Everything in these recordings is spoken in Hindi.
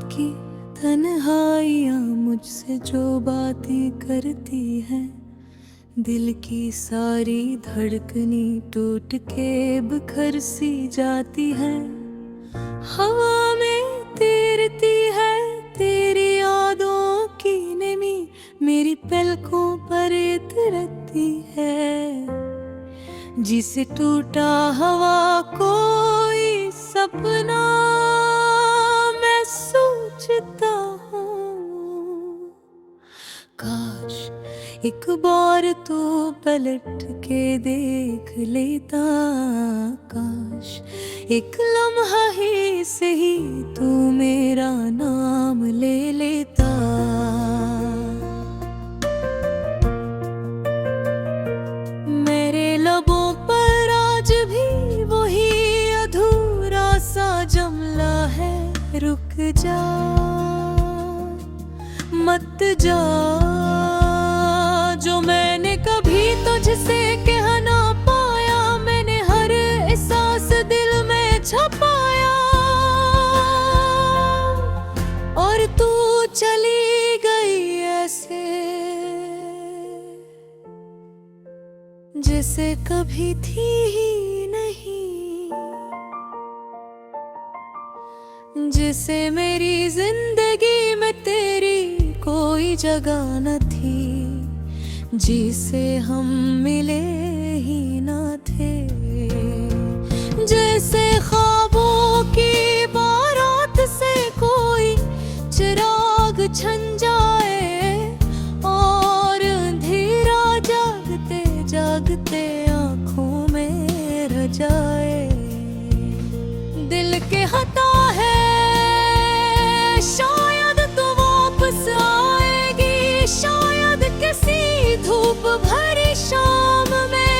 की तन्हाइयाँ मुझसे जो बातें करती हैं, दिल की सारी धड़कनी टूट के बिखर सी जाती है। हवा में तैरती है तेरी यादों की नमी, मेरी पलकों पर उतरती है। जिसे टूटा हवा कोई सपना मैं सोचता हूँ, काश एक बार तो पलट के देख लेता। काश एक लम्हा ही सही तू मेरा नाम ले लेता। मेरे लबों पर आज भी वही अधूरा सा जुमला है, रुक जा मत जा। जो मैंने कभी तुझसे कह ना पाया, मैंने हर एहसास दिल में छुपाया। और तू चली गई ऐसे जैसे कभी थी ही नहीं, जिसे मेरी जिंदगी में तेरी कोई जगह न थी, जिसे हम मिले ही न थे। जैसे ख्वाबों की बारात से कोई चिराग छन जाए और अंधेरा जागते जागते आँखों में रह जाए। दिल के हता है शायद तो वापस आएगी, शायद किसी धूप भरी शाम में,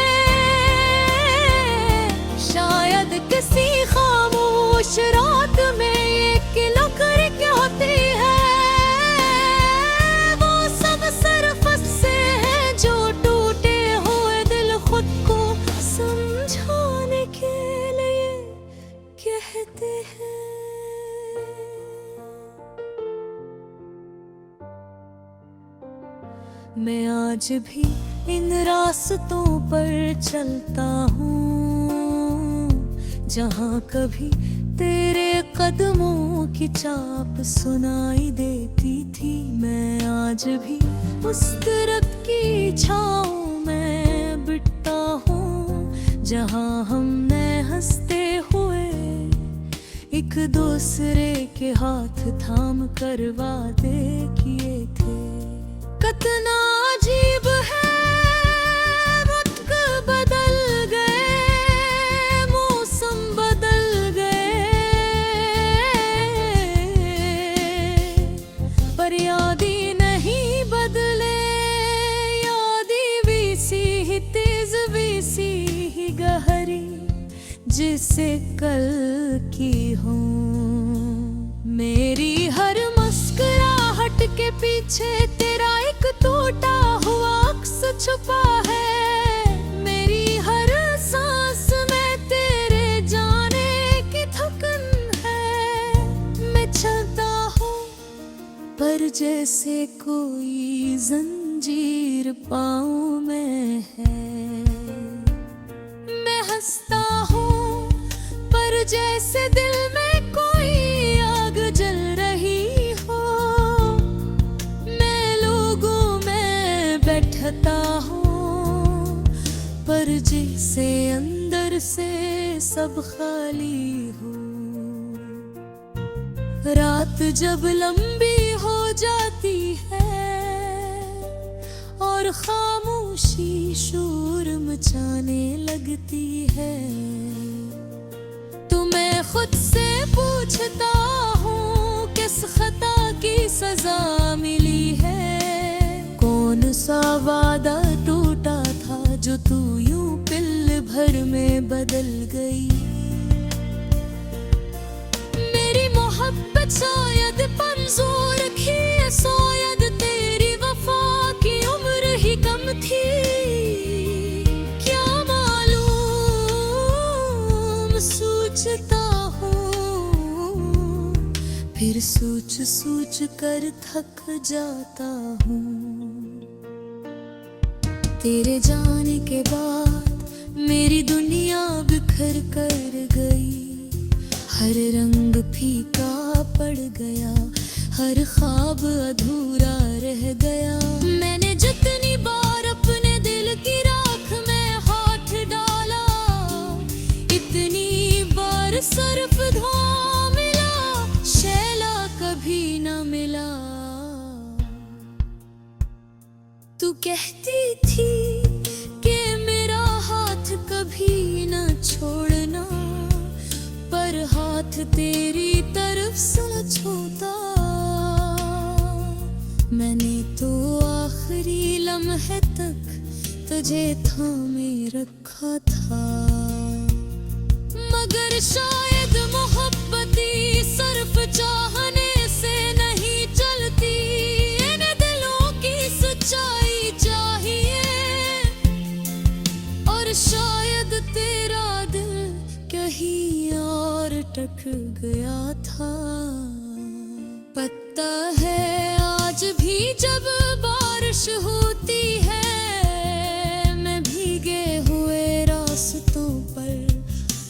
शायद किसी खामोश रात में ये किलो करके होती है। वो सब सरफस से है जो टूटे हुए दिल खुद को समझाने के लिए कहते हैं। मैं आज भी इन रास्तों पर चलता हूँ, जहाँ कभी तेरे कदमों की चाप सुनाई देती थी। मैं आज भी उस दरख्त की छाँव में बिठता हूँ, जहाँ हमने हंसते हुए एक दूसरे के हाथ थाम कर वादे किए थे। कितना अजीब है वक्त बदल गए, मौसम बदल गए, पर यादें नहीं बदले। यादें भी सी ही तेज भी सी ही गहरी, जिसे कल की हूँ। मेरी हर मुस्कुराहट के पीछे तेरा एक टूटा हुआ अक्स छुपा है। मेरी हर सांस में तेरे जाने की थकन है। मैं चलता हूँ पर जैसे कोई जंजीर पाँव में है। मैं हंसता हूँ पर जैसे दिल में कोई आग जल रही हो। मैं लोगों में बैठता हूँ पर जैसे अंदर से सब खाली हो। रात जब लंबी हो जाती है और खामोशी शोर मचाने लगती है, तो मैं खुद से पूछता हूँ किस खता की सजा मिली है। कौन सा वादा टूटा था जो तू यूं पिल भर में बदल गई। मेरी मोहब्बत शायद मंजूर की है, शायद तेरी वफा की उम्र ही कम थी। क्या मालूम सोचता हूँ फिर फिर सोच सोच कर थक जाता हूँ। तेरे जाने के बाद मेरी दुनिया बिखर कर गई, हर रंग फीका पड़ गया, हर ख्वाब अधूरा रह गया। मैंने जितनी बार अपने दिल की राख में हाथ डाला, इतनी बार सिर्फ धुआं मिला, शैला कभी न मिला। तू कहती थी कि मेरा हाथ कभी न छोड़ना, पर हाथ तेरी तरफ सच होता। मैंने तो आखिरी लम्हे तक तुझे थामे रखा था, मगर शायद मोहब्बती सिर्फ चाहने से नहीं चलती। इन दिलों की सच्चाई चाहिए, और शायद तेरा दिल कहीं और अटक गया था। पता है आज भी जब बारिश होती है, मैं भीगे हुए रास्तों पर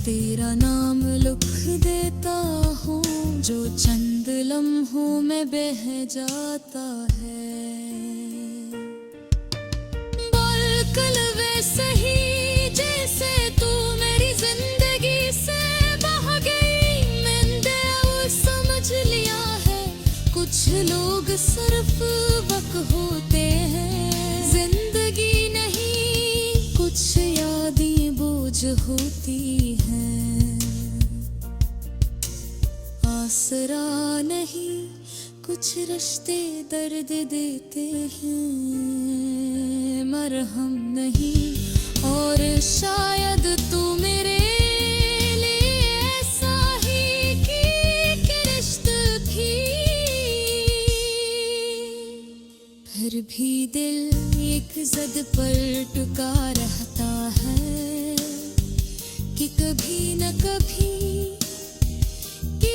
तेरा नाम लिख देता हूँ, जो चंद लम्हों में बह जाता है। बिल्कुल वैसे ही जैसे तू मेरी जिंदगी से बह गई, मैंने वो समझ लिया है, कुछ लोग सिर्फ वक्त होते हैं, जिंदगी नहीं, कुछ यादें बोझ होती हैं। आसरा नहीं, कुछ रिश्ते दर्द देते हैं, मरहम नहीं, और शायद तू मेरे लिए ऐसा ही की एक रिश्ता थी। फिर भी दिल एक जिद पर टुका रहता है, कि कभी न कभी कि